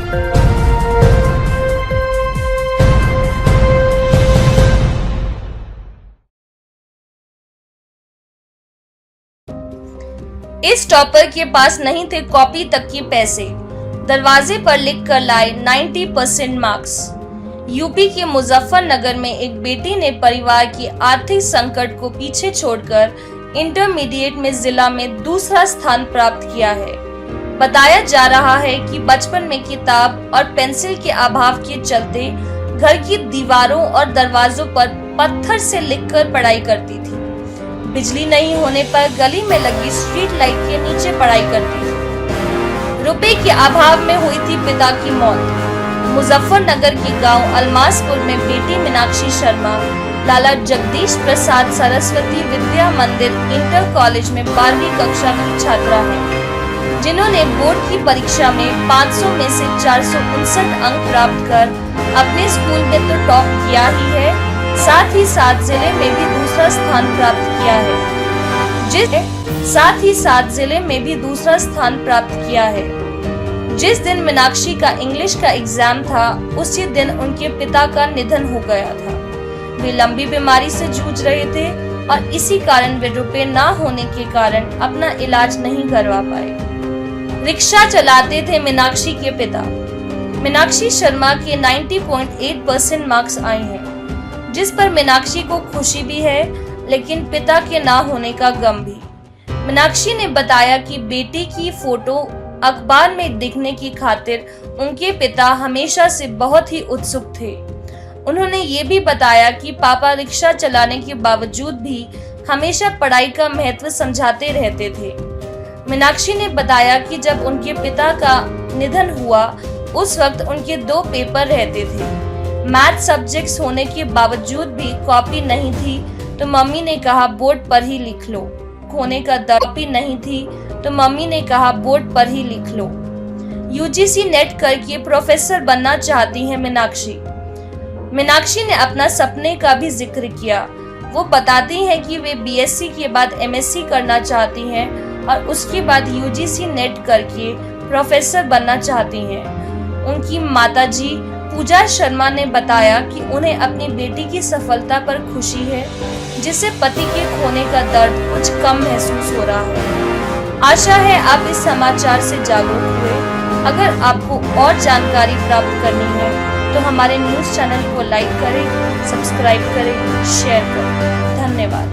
इस टॉपर के पास नहीं थे कॉपी तक के पैसे, दरवाजे पर लिख कर लाए 90% मार्क्स। यूपी के मुजफ्फरनगर में एक बेटी ने परिवार की आर्थिक संकट को पीछे छोड़कर इंटरमीडिएट में जिला में दूसरा स्थान प्राप्त किया है। बताया जा रहा है कि बचपन में किताब और पेंसिल के अभाव के चलते घर की दीवारों और दरवाजों पर पत्थर से लिखकर पढ़ाई करती थी। बिजली नहीं होने पर गली में लगी स्ट्रीट लाइट के नीचे पढ़ाई करती थी। रुपए के अभाव में हुई थी पिता की मौत। मुजफ्फरनगर के गांव अलमासपुर में बेटी मीनाक्षी शर्मा लाला जगदीश प्रसाद सरस्वती विद्या मंदिर इंटर कॉलेज में 12वीं कक्षा की छात्रा है, जिन्होंने बोर्ड की परीक्षा में 500 में से 459 अंक प्राप्त कर अपने स्कूल में तो टॉप किया ही है, साथ ही साथ जिले में भी दूसरा स्थान प्राप्त किया है। जिस दिन मीनाक्षी का इंग्लिश का एग्जाम था, उसी दिन उनके पिता का निधन हो गया था। वे लंबी बीमारी से जूझ रहे थे और इसी कारण वे रुपए ना होने के कारण अपना इलाज नहीं करवा पाए। रिक्शा चलाते थे मीनाक्षी के पिता। मीनाक्षी शर्मा के 90.8% मार्क्स आए हैं, जिस पर मीनाक्षी को खुशी भी है, लेकिन पिता के ना होने का गम भी। मीनाक्षी ने बताया कि बेटी की फोटो अखबार में दिखने की खातिर उनके पिता हमेशा से बहुत ही उत्सुक थे। उन्होंने ये भी बताया कि पापा रिक्शा चलाने के बावजूद भी हमेशा पढ़ाई का महत्व समझाते रहते थे। मीनाक्षी ने बताया कि जब उनके पिता का निधन हुआ, उस वक्त उनके 2 पेपर रहते थे। मैथ सब्जेक्ट्स होने के बावजूद भी कॉपी नहीं थी, तो मम्मी ने कहा बोर्ड पर ही लिख लो। होने का कॉपी नहीं थी, तो मम्मी ने कहा बोर्ड पर ही लिख लो। यूजीसी नेट करके प्रोफेसर बनना चाहती हैं मीनाक्षी। मीनाक्षी ने अपना सपने का भी जिक्र किया। वो बताती हैं कि वे बीएससी के बाद एमएससी करना चाहती हैं और उसके बाद यूजीसी नेट करके प्रोफेसर बनना चाहती हैं। उनकी माताजी पूजा शर्मा ने बताया कि उन्हें अपनी बेटी की सफलता पर खुशी है, जिससे पति के खोने का दर्द कुछ कम महसूस हो रहा है। आशा है आप इस समाचार से जागरूक हुए। अगर आपको और जानकारी प्राप्त करनी है तो हमारे न्यूज़ चैनल को लाइक करें, सब्सक्राइब करें, शेयर करें। धन्यवाद।